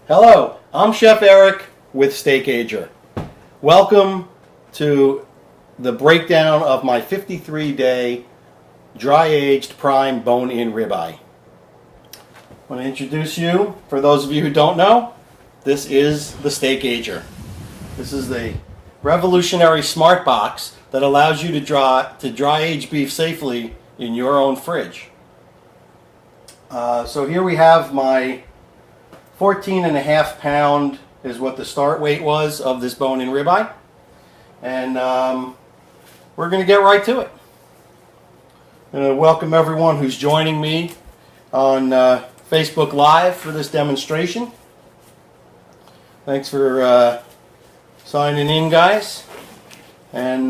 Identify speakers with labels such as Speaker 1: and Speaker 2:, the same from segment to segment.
Speaker 1: Hello, I'm Chef Eric with Steakager. Welcome to the breakdown of my 53-day dry-aged prime bone-in ribeye. I want to introduce you, for those of you who don't know, this is the Steakager. This is the revolutionary smart box that allows you to dry-age beef safely in your own fridge. So here we have my 14.5 pound is what the start weight was of this bone-in ribeye, and we're going to get right to it. I'm going to welcome everyone who's joining me on Facebook Live for this demonstration. Thanks for signing in, guys, and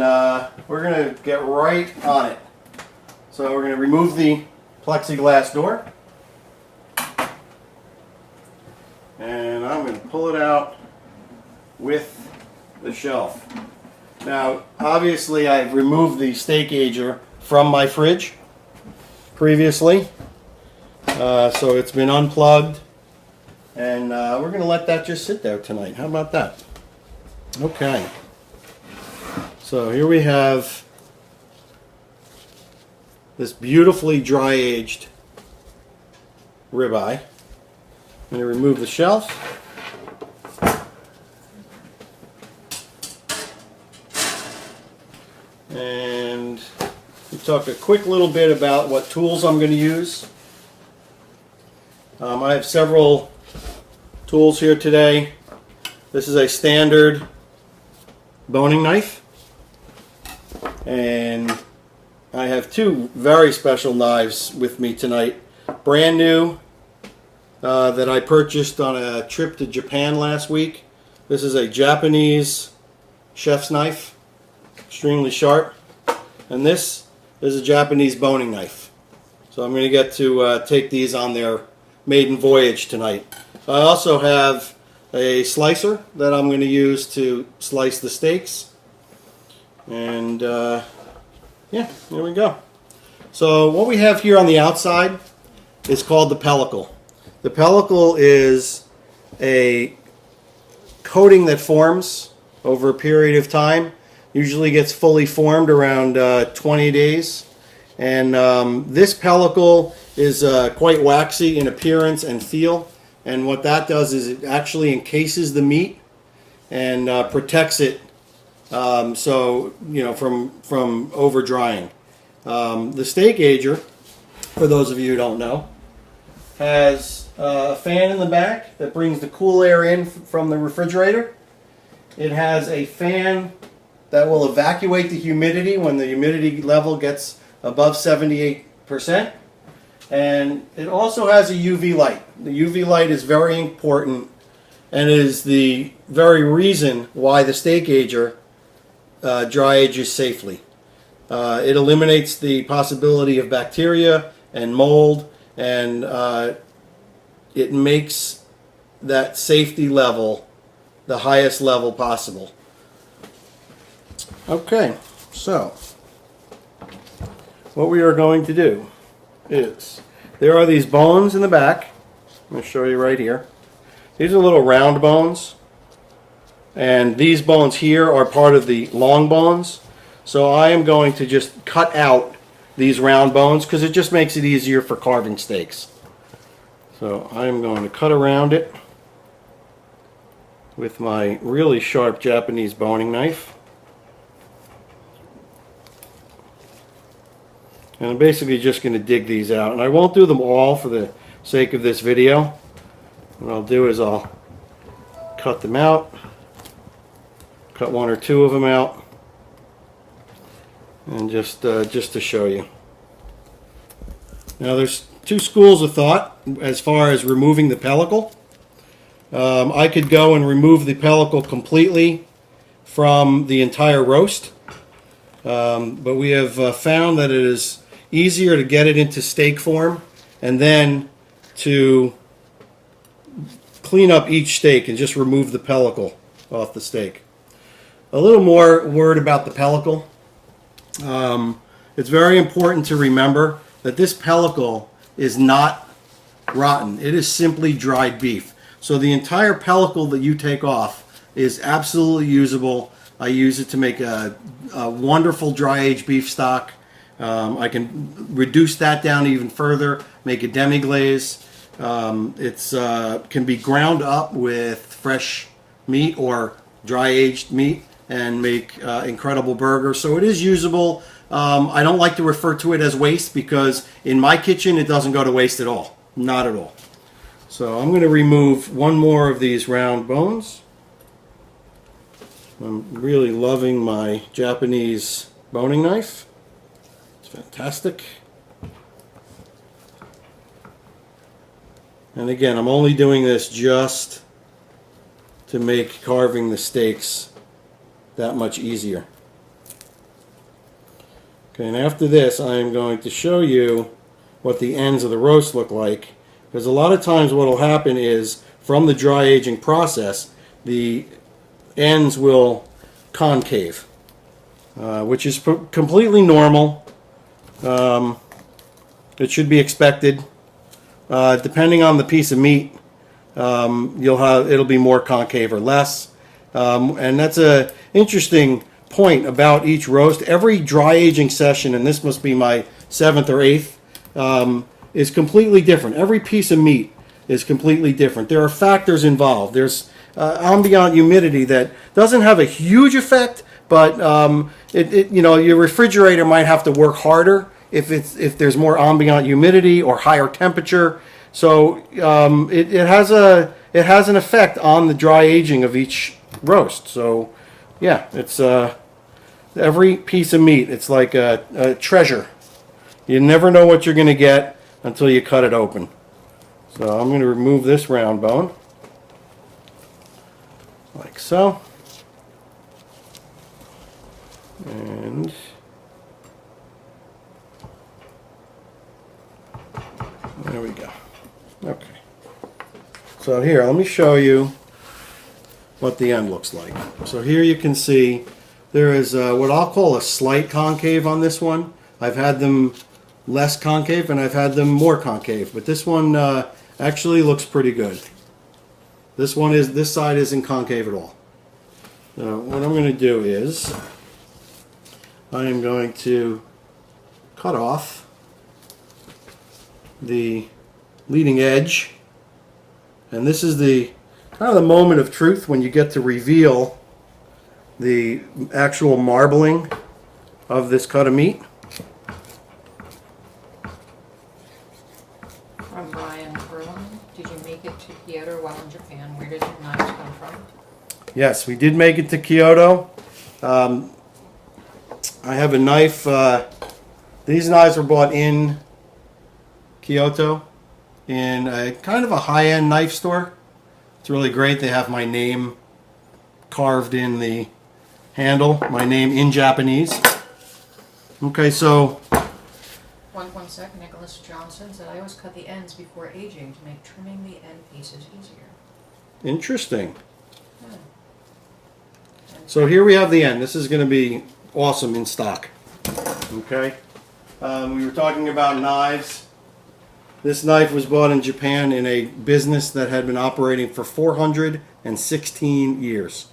Speaker 1: we're going to get right on it. So we're going to remove the plexiglass door. And I'm going to pull it out with the shelf. Now, obviously, I've removed the Steakager from my fridge previously, so it's been unplugged, and we're going to let that just sit there tonight. How about that? Okay. So here we have this beautifully dry-aged ribeye. I'm going to remove the shelf. And we talk a quick little bit about what tools I'm going to use. I have several tools here today. This is a standard boning knife. And I have two very special knives with me tonight. Brand new. That I purchased on a trip to Japan last week. This is a Japanese chef's knife, extremely sharp, and this is a Japanese boning knife. So I'm going to get to take these on their maiden voyage tonight. I also have a slicer that I'm going to use to slice the steaks, and yeah, there we go. So what we have here on the outside is called the pellicle. The pellicle is a coating that forms over a period of time. Usually gets fully formed around 20 days. And this pellicle is quite waxy in appearance and feel. And what that does is it actually encases the meat and protects it so, you know, from over drying. The Steakager, for those of you who don't know, has a fan in the back that brings the cool air in from the refrigerator. It has a fan that will evacuate the humidity when the humidity level gets above 78%. And it also has a UV light. The UV light is very important and is the very reason why the Steakager dry ages safely. It eliminates the possibility of bacteria and mold, and it makes that safety level the highest level possible. Okay, so what we are going to do is, there are these bones in the back. I'm going to show you right here. These are little round bones, and these bones here are part of the long bones. So I am going to just cut out these round bones because it just makes it easier for carving steaks. So I am going to cut around it with my really sharp Japanese boning knife. And I'm basically just going to dig these out. And I won't do them all for the sake of this video. What I'll do is I'll cut them out, cut one or two of them out, and just to show you. Now there's two schools of thought as far as removing the pellicle. I could go and remove the pellicle completely from the entire roast, but we have found that it is easier to get it into steak form and then to clean up each steak and just remove the pellicle off the steak. A little more word about the pellicle. It's very important to remember that this pellicle is not rotten. It is simply dried beef. So the entire pellicle that you take off is absolutely usable. I use it to make a wonderful dry aged beef stock. I can reduce that down even further, make a demi glaze. It's can be ground up with fresh meat or dry aged meat and make incredible burgers. So it is usable. I don't like to refer to it as waste because in my kitchen it doesn't go to waste at all. Not at all. So I'm going to remove one more of these round bones. I'm really loving my Japanese boning knife. It's fantastic. And again, I'm only doing this just to make carving the steaks that much easier. Okay, and after this, I am going to show you what the ends of the roast look like. Because a lot of times what will happen is, from the dry aging process, the ends will concave, which is completely normal. It should be expected. Depending on the piece of meat, it'll be more concave or less. And that's a interesting point about each roast. Every dry aging session, and this must be my 7th or 8th, is completely different. Every piece of meat is completely different. There are factors involved. There's ambient humidity that doesn't have a huge effect, but your refrigerator might have to work harder if there's more ambient humidity or higher temperature. So it has an effect on the dry aging of each roast. So yeah, it's every piece of meat. It's like a treasure. You never know what you're going to get until you cut it open. So I'm going to remove this round bone, like so. And there we go. Okay. So here, let me show you what the end looks like. So here you can see there is what I'll call a slight concave on this one. I've had them less concave and I've had them more concave, but this one actually looks pretty good. This side isn't concave at all. Now what I'm going to do is I am going to cut off the leading edge, and this is the kind of the moment of truth when you get to reveal the actual marbling of this cut of meat.
Speaker 2: From Brian Perlin, did you make it to Kyoto while in Japan? Where did your knives come from?
Speaker 1: Yes, we did make it to Kyoto. I have a knife. These knives were bought in Kyoto in a kind of a high-end knife store. It's really great. They have my name carved in the handle, my name in Japanese. Okay, so
Speaker 2: One second, Nicholas Johnson said, I always cut the ends before aging to make trimming the end pieces easier.
Speaker 1: interesting.
Speaker 2: Yeah.
Speaker 1: So here we have the end. This is going to be awesome in stock. Okay. We were talking about knives. This knife was bought in Japan in a business that had been operating for 416 years.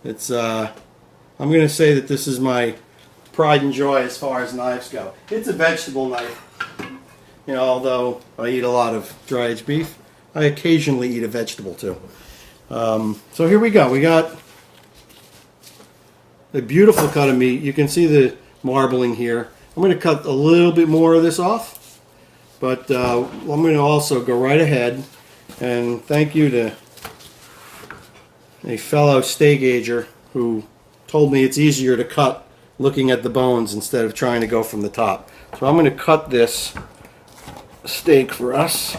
Speaker 1: It's I'm going to say that this is my pride and joy as far as knives go. It's a vegetable knife. Although I eat a lot of dry aged beef, I occasionally eat a vegetable too. So here we go. We got a beautiful cut of meat. You can see the marbling here. I'm going to cut a little bit more of this off, but I'm going to also go right ahead and thank you to a fellow Steakager who told me it's easier to cut looking at the bones instead of trying to go from the top. So I'm going to cut this steak for us.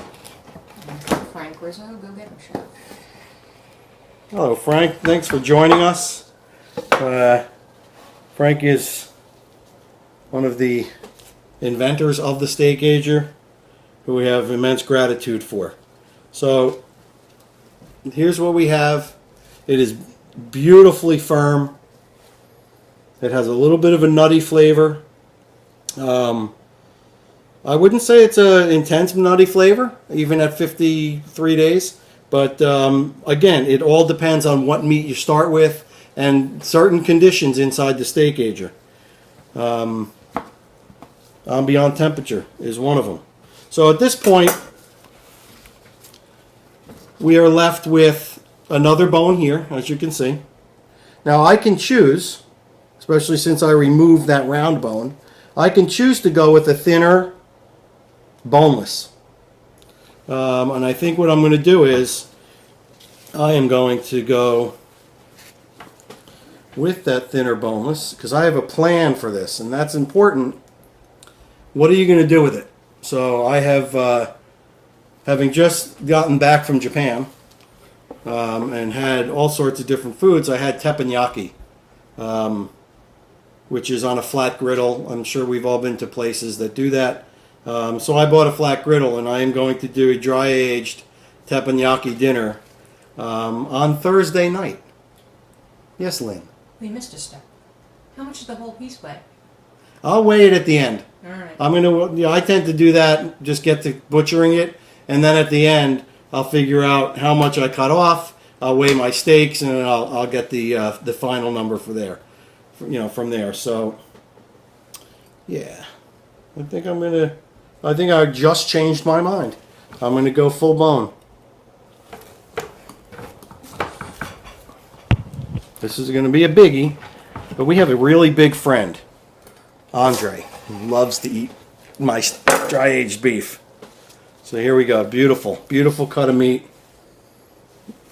Speaker 2: Frank Rizzo, go get him, chef.
Speaker 1: Hello, Frank. Thanks for joining us. Frank is one of the inventors of the Steakager, who we have immense gratitude for. So here's what we have. It is beautifully firm. It has a little bit of a nutty flavor. I wouldn't say it's an intense nutty flavor, even at 53 days, But again, it all depends on what meat you start with and certain conditions inside the Steakager. Ambient temperature is one of them. So at this point, we are left with another bone here, as you can see. Now I can choose, especially since I removed that round bone, I can choose to go with a thinner boneless. And I think what I'm going to do is I am going to go with that thinner boneless because I have a plan for this, and that's important. What are you going to do with it? So I have, having just gotten back from Japan and had all sorts of different foods, I had teppanyaki, which is on a flat griddle. I'm sure we've all been to places that do that. So I bought a flat griddle, and I am going to do a dry-aged teppanyaki dinner on Thursday night. Yes, Lynn?
Speaker 2: We missed a step. How much does the whole piece weigh?
Speaker 1: I'll weigh it at the end.
Speaker 2: All right.
Speaker 1: I'm gonna. I tend to do that. Just get to butchering it, and then at the end, I'll figure out how much I cut off. I'll weigh my steaks, and then I'll get the final number for there. From there. So, yeah, I think I just changed my mind. I'm gonna go full bone. This is gonna be a biggie, but we have a really big friend, Andre, who loves to eat my dry-aged beef. So here we go. Beautiful, beautiful cut of meat.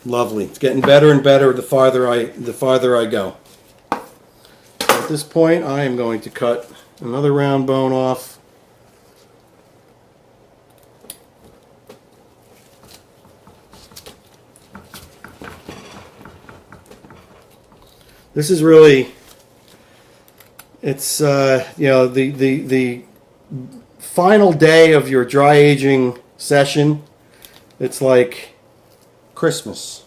Speaker 1: Lovely. It's getting better and better the farther I go. At this point, I am going to cut another round bone off. This is really, it's the final day of your dry aging session. It's like Christmas.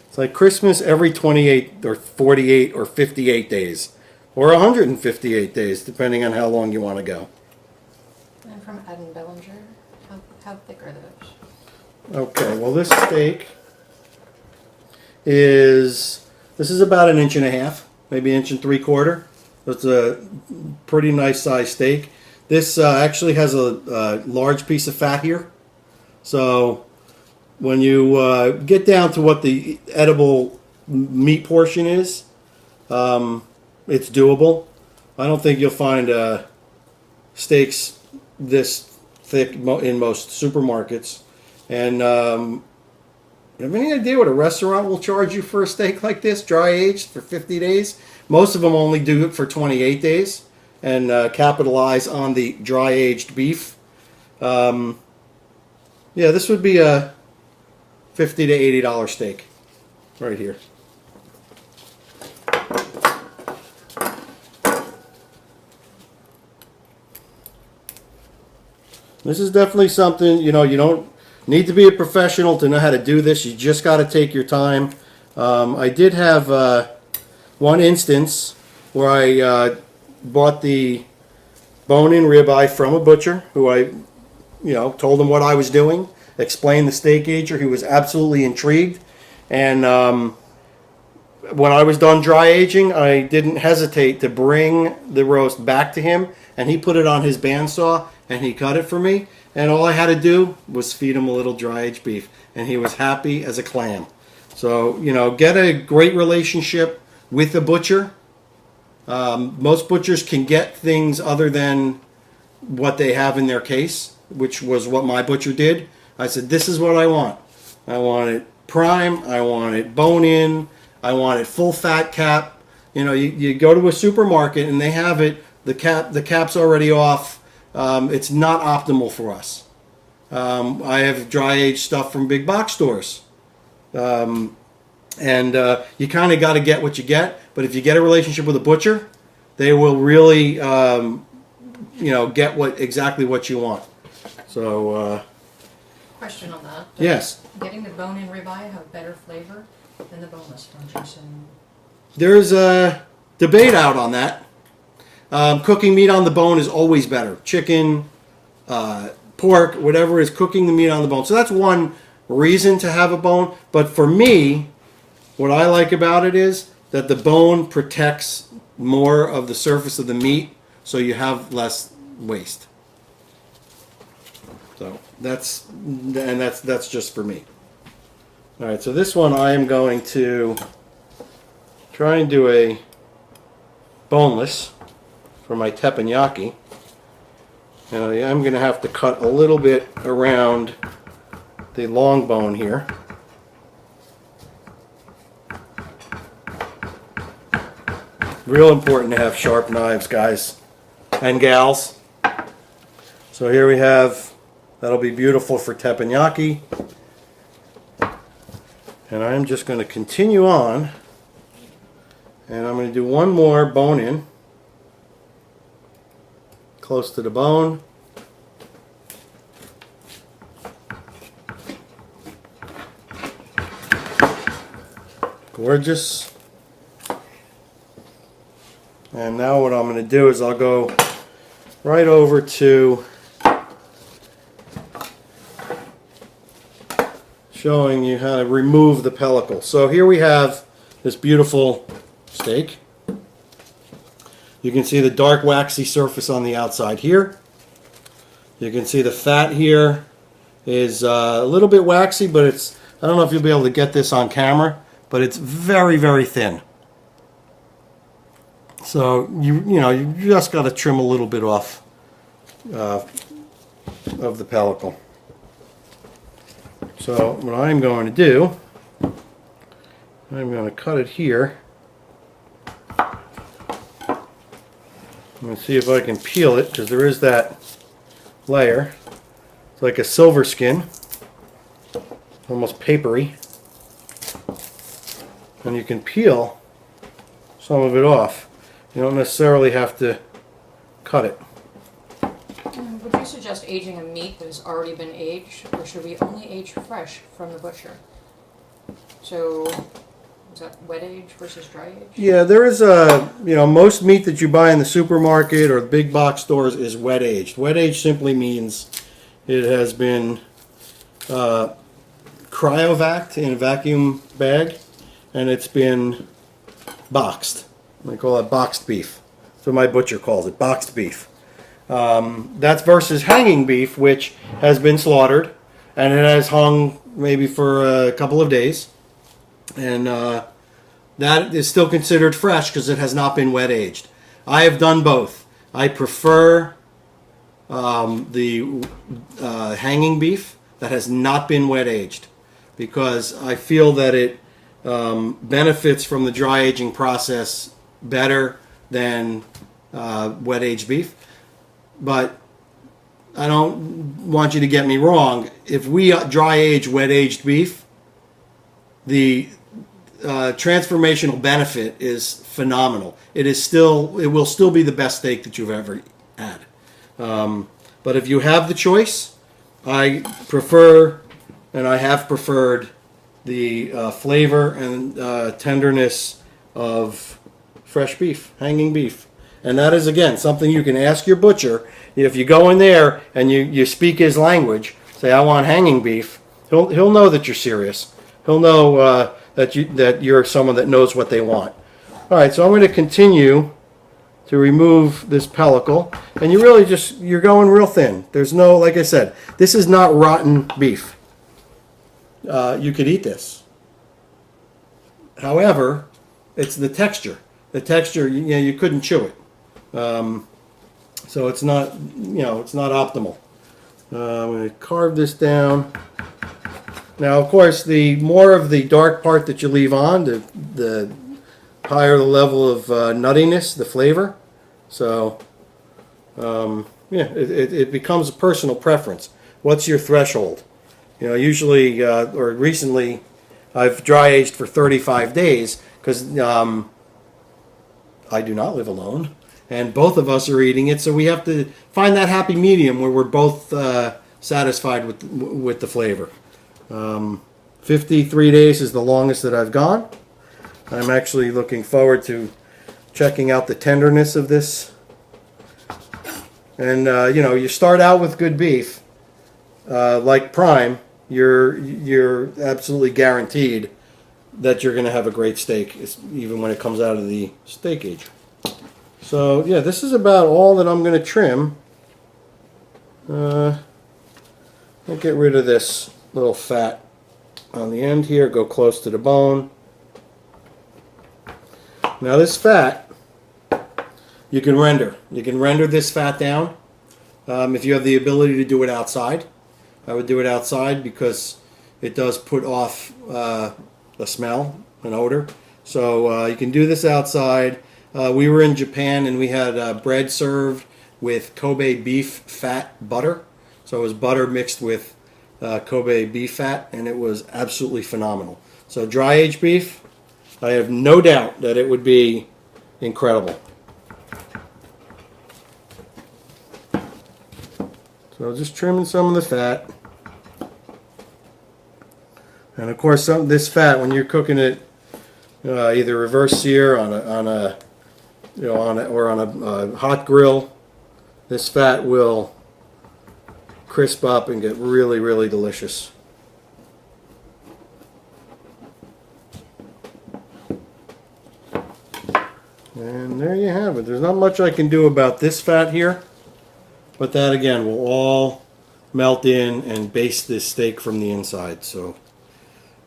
Speaker 1: It's like Christmas every 28 or 48 or 58 days, or 158 days, depending on how long you want to go.
Speaker 2: I'm from Adam Bellinger. How thick are those?
Speaker 1: Okay, well this steak this is about 1.5 inches, maybe 1.75 inches. It's a pretty nice sized steak. This actually has a large piece of fat here. So when you get down to what the edible meat portion is, it's doable. I don't think you'll find steaks this thick in most supermarkets. And you have any idea what a restaurant will charge you for a steak like this, dry aged for 50 days? Most of them only do it for 28 days and capitalize on the dry aged beef. Yeah, this would be a $50 to $80 steak right here. This is definitely something, you don't need to be a professional to know how to do this. You just got to take your time. I did have one instance where I bought the bone-in ribeye from a butcher who I, told him what I was doing, explained the Steakager. He was absolutely intrigued. And when I was done dry aging, I didn't hesitate to bring the roast back to him, and he put it on his bandsaw and he cut it for me. And all I had to do was feed him a little dry-aged beef, and he was happy as a clam. So, get a great relationship with the butcher. Most butchers can get things other than what they have in their case, which was what my butcher did. I said, this is what I want. I want it prime. I want it bone-in. I want it full fat cap. You go to a supermarket and they have it. The cap's already off. It's not optimal for us. I have dry-aged stuff from big box stores. And you kind of got to get what you get. But if you get a relationship with a butcher, they will really, get exactly what you want. So,
Speaker 2: question on that.
Speaker 1: Yes.
Speaker 2: Getting the bone-in ribeye have better flavor than the boneless ones?
Speaker 1: There's a debate out on that. Cooking meat on the bone is always better. Chicken, pork, whatever is cooking the meat on the bone. So that's one reason to have a bone. But for me, what I like about it is that the bone protects more of the surface of the meat, so you have less waste. So that's just for me. All right, so this one I am going to try and do a boneless for my teppanyaki. And I'm going to have to cut a little bit around the long bone here. Real important to have sharp knives, guys and gals. So here we have, that'll be beautiful for teppanyaki. And I'm just going to continue on, and I'm going to do one more bone in, close to the bone. Gorgeous. And now what I'm going to do is I'll go right over to showing you how to remove the pellicle. So here we have this beautiful steak. You can see the dark waxy surface on the outside here. You can see the fat here is a little bit waxy, but it's, I don't know if you'll be able to get this on camera, but it's very, very thin. So you just got to trim a little bit off of the pellicle. So what I'm going to do, I'm going to cut it here. I'm going to see if I can peel it, because there is that layer. It's like a silver skin, almost papery. And you can peel some of it off. You don't necessarily have to cut it.
Speaker 2: Would you suggest aging a meat that has already been aged, or should we only age fresh from the butcher? So, is that wet age versus dry age?
Speaker 1: Yeah, there is most meat that you buy in the supermarket or big box stores is wet aged. Wet aged simply means it has been cryovac in a vacuum bag, and it's been boxed. They call it boxed beef. That's what my butcher calls it, boxed beef. That's versus hanging beef, which has been slaughtered and it has hung maybe for a couple of days, and that is still considered fresh because it has not been wet aged. I have done both. I prefer the hanging beef that has not been wet aged, because I feel that it benefits from the dry aging process better than wet aged beef. But I don't want you to get me wrong. If we dry age wet aged beef, the transformational benefit is phenomenal. It will still be the best steak that you've ever had. But if you have the choice, I prefer, and I have preferred, the flavor and tenderness of fresh beef, hanging beef. And that is, again, something you can ask your butcher. If you go in there and you speak his language, say, I want hanging beef, he'll know that you're serious. He'll know that you're someone that knows what they want. All right, so I'm going to continue to remove this pellicle. And you're going real thin. There's no, like I said, this is not rotten beef. You could eat this. However, it's the texture. The texture, you couldn't chew it. So it's not, it's not optimal. I'm going to carve this down. Now, of course, the more of the dark part that you leave on, the higher the level of nuttiness, the flavor. So, it becomes a personal preference. What's your threshold? Usually, or recently, I've dry aged for 35 days because I do not live alone, and both of us are eating it, so we have to find that happy medium where we're both satisfied with the flavor. 53 days is the longest that I've gone. I'm actually looking forward to checking out the tenderness of this. And you start out with good beef, like prime. you're absolutely guaranteed that you're going to have a great steak, even when it comes out of the Steakager. So yeah, this is about all that I'm going to trim. I'll get rid of this little fat on the end here, go close to the bone. Now this fat, you can render. You can render this fat down if you have the ability to do it outside. I would do it outside because it does put off a smell, an odor. So you can do this outside. We were in Japan and we had bread served with Kobe beef fat butter. So it was butter mixed with Kobe beef fat, and it was absolutely phenomenal. So dry aged beef, I have no doubt that it would be incredible. So just trimming some of the fat. And of course, this fat, when you're cooking it, either reverse sear on a hot grill, this fat will crisp up and get really, really delicious. And there you have it. There's not much I can do about this fat here, but that again will all melt in and baste this steak from the inside. So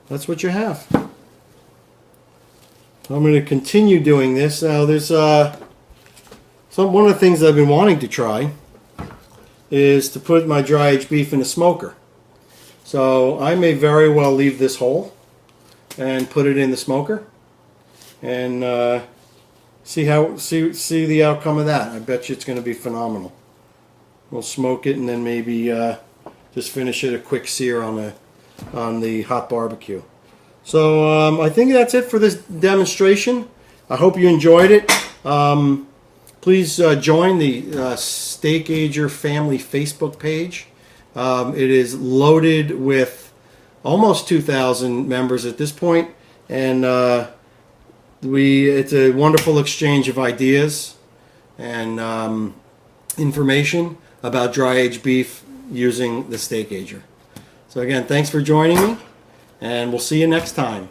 Speaker 1: that's what you have. I'm going to continue doing this. Now there's one of the things I've been wanting to try is to put my dry aged beef in a smoker. So I may very well leave this whole and put it in the smoker and see the outcome of that. I bet you it's going to be phenomenal. We'll smoke it and then maybe just finish it a quick sear on the hot barbecue. So I think that's it for this demonstration. I hope you enjoyed it. Please join the Steakager family Facebook page. It is loaded with almost 2,000 members at this point, and it's a wonderful exchange of ideas and information about dry aged beef using the Steakager. So again, thanks for joining me, and we'll see you next time.